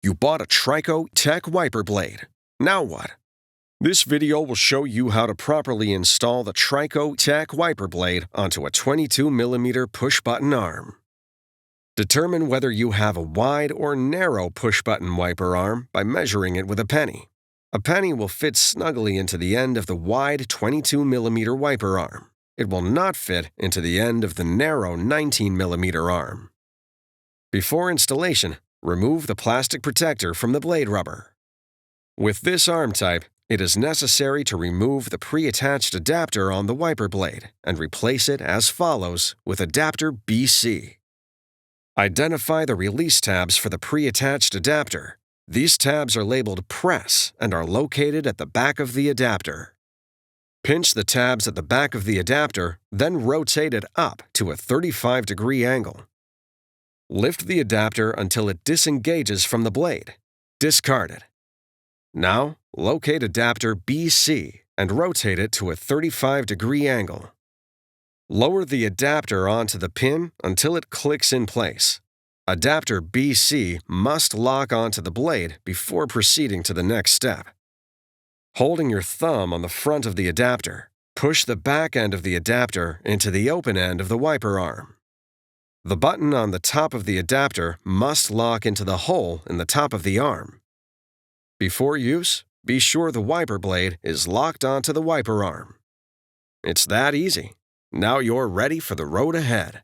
You bought a TRICO Tech wiper blade. Now what? This video will show you how to properly install the TRICO Tech wiper blade onto a 22mm push-button arm. Determine whether you have a wide or narrow push-button wiper arm by measuring it with a penny. A penny will fit snugly into the end of the wide 22mm wiper arm. It will not fit into the end of the narrow 19mm arm. Before installation, remove the plastic protector from the blade rubber. With this arm type, it is necessary to remove the pre-attached adapter on the wiper blade and replace it as follows with adapter BC. Identify the release tabs for the pre-attached adapter. These tabs are labeled Press and are located at the back of the adapter. Pinch the tabs at the back of the adapter, then rotate it up to a 35-degree angle. Lift the adapter until it disengages from the blade. Discard it. Now, locate adapter BC and rotate it to a 35-degree angle. Lower the adapter onto the pin until it clicks in place. Adapter BC must lock onto the blade before proceeding to the next step. Holding your thumb on the front of the adapter, push the back end of the adapter into the open end of the wiper arm. The button on the top of the adapter must lock into the hole in the top of the arm. Before use, be sure the wiper blade is locked onto the wiper arm. It's that easy. Now you're ready for the road ahead.